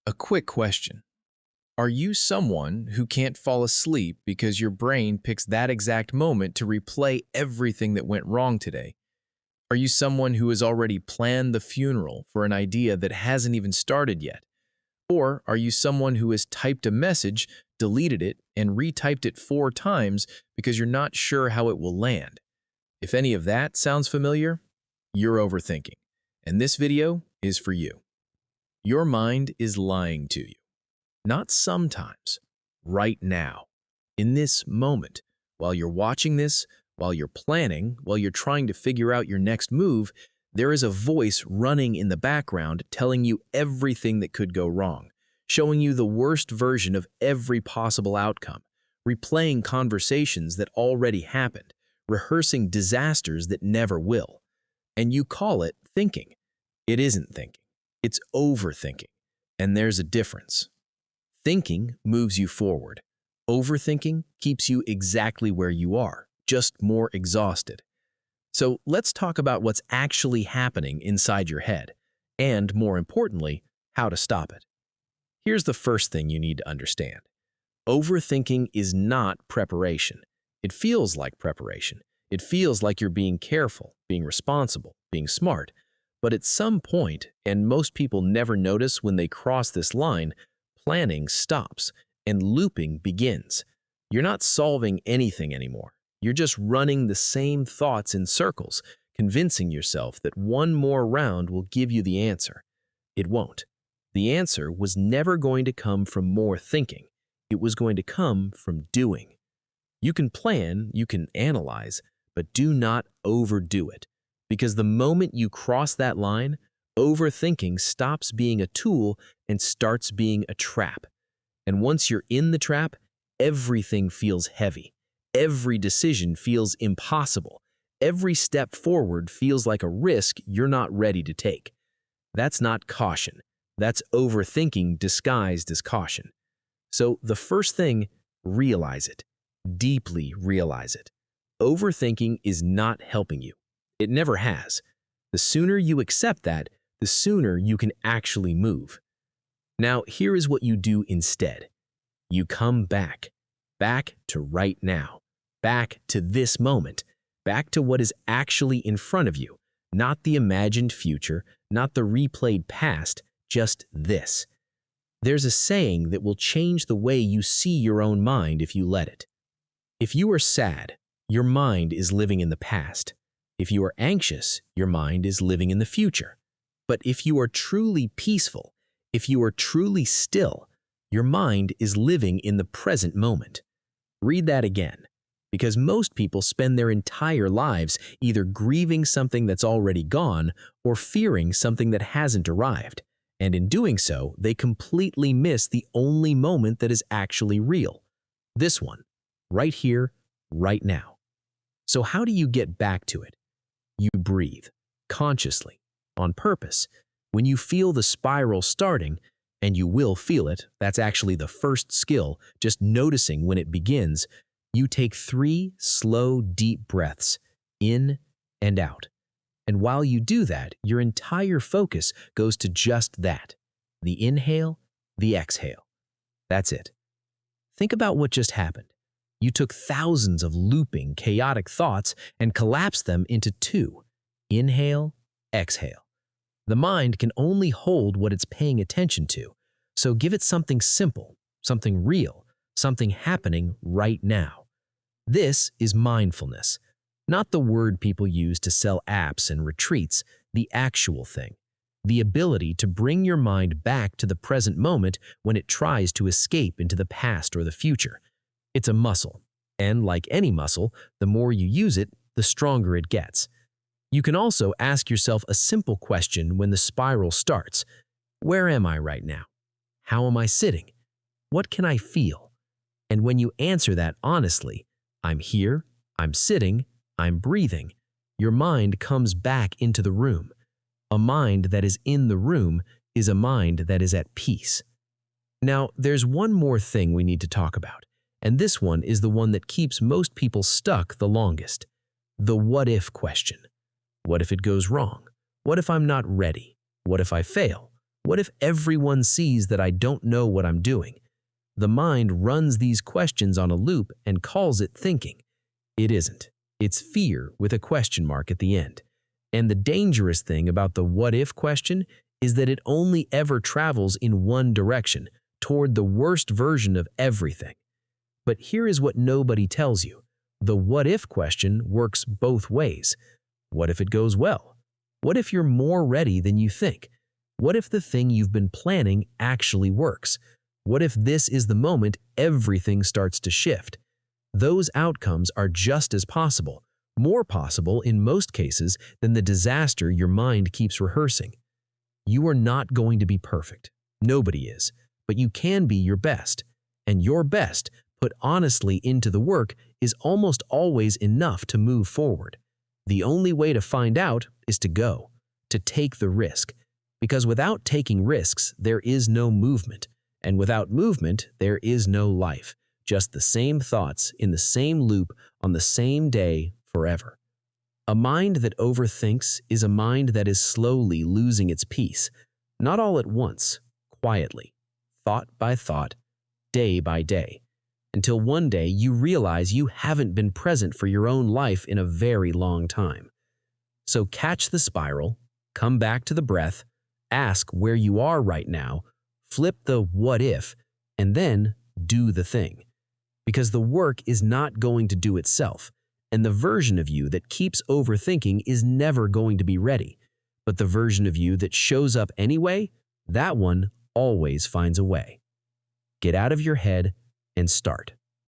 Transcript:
A quick question. Are you someone who can't fall asleep because your brain picks that exact moment to replay everything that went wrong today? Are you someone who has already planned the funeral for an idea that hasn't even started yet? Or are you someone who has typed a message, deleted it, and retyped it 4 times because you're not sure how it will land? If any of that sounds familiar, you're overthinking, and this video is for you. Your mind is lying to you. Not sometimes, right now, in this moment, while you're watching this, while you're planning, while you're trying to figure out your next move, there is a voice running in the background telling you everything that could go wrong, showing you the worst version of every possible outcome, replaying conversations that already happened, rehearsing disasters that never will. And you call it thinking. It isn't thinking. It's overthinking. And there's a difference. Thinking moves you forward. Overthinking keeps you exactly where you are, just more exhausted. So let's talk about what's actually happening inside your head, and more importantly, how to stop it. Here's the first thing you need to understand. Overthinking is not preparation. It feels like preparation. It feels like you're being careful, being responsible, being smart. But at some point, and most people never notice when they cross this line, planning stops and looping begins. You're not solving anything anymore. You're just running the same thoughts in circles, convincing yourself that one more round will give you the answer. It won't. The answer was never going to come from more thinking. It was going to come from doing. You can plan, you can analyze, but do not overdo it. Because the moment you cross that line, overthinking stops being a tool and starts being a trap. And once you're in the trap, everything feels heavy. Every decision feels impossible. Every step forward feels like a risk you're not ready to take. That's not caution. That's overthinking disguised as caution. So the first thing, realize it. Deeply realize it. Overthinking is not helping you. It never has. The sooner you accept that, the sooner you can actually move. Now, here is what you do instead. You come back to right now, back to this moment, back to what is actually in front of you, not the imagined future, not the replayed past, just this. There's a saying that will change the way you see your own mind if you let it. If you are sad, your mind is living in the past. If you are anxious, your mind is living in the future. But if you are truly peaceful, if you are truly still, your mind is living in the present moment. Read that again, because most people spend their entire lives either grieving something that's already gone or fearing something that hasn't arrived. And in doing so, they completely miss the only moment that is actually real. This one, right here, right now. So how do you get back to it? You breathe, consciously, on purpose. When you feel the spiral starting, and you will feel it, that's actually the first skill, just noticing when it begins, you take 3 slow, deep breaths, in and out. And while you do that, your entire focus goes to just that, the inhale, the exhale. That's it. Think about what just happened. You took thousands of looping, chaotic thoughts and collapsed them into 2. Inhale, exhale. The mind can only hold what it's paying attention to, so give it something simple, something real, something happening right now. This is mindfulness, not the word people use to sell apps and retreats, the actual thing. The ability to bring your mind back to the present moment when it tries to escape into the past or the future. It's a muscle, and like any muscle, the more you use it, the stronger it gets. You can also ask yourself a simple question when the spiral starts. Where am I right now? How am I sitting? What can I feel? And when you answer that honestly, I'm here, I'm sitting, I'm breathing, your mind comes back into the room. A mind that is in the room is a mind that is at peace. Now, there's one more thing we need to talk about, and this one is the one that keeps most people stuck the longest. The what-if question. What if it goes wrong? What if I'm not ready? What if I fail? What if everyone sees that I don't know what I'm doing? The mind runs these questions on a loop and calls it thinking. It isn't. It's fear with a question mark at the end. And the dangerous thing about the what if question is that it only ever travels in one direction, toward the worst version of everything. But here is what nobody tells you. The what if question works both ways. What if it goes well? What if you're more ready than you think? What if the thing you've been planning actually works? What if this is the moment everything starts to shift? Those outcomes are just as possible, more possible in most cases than the disaster your mind keeps rehearsing. You are not going to be perfect. Nobody is. But you can be your best. And your best, put honestly into the work, is almost always enough to move forward. The only way to find out is to go, to take the risk. Because without taking risks, there is no movement. And without movement, there is no life. Just the same thoughts in the same loop on the same day forever. A mind that overthinks is a mind that is slowly losing its peace, not all at once, quietly, thought by thought, day by day, until one day you realize you haven't been present for your own life in a very long time. So catch the spiral, come back to the breath, ask where you are right now, flip the what if, and then do the thing. Because the work is not going to do itself, and the version of you that keeps overthinking is never going to be ready. But the version of you that shows up anyway, that one always finds a way. Get out of your head and start.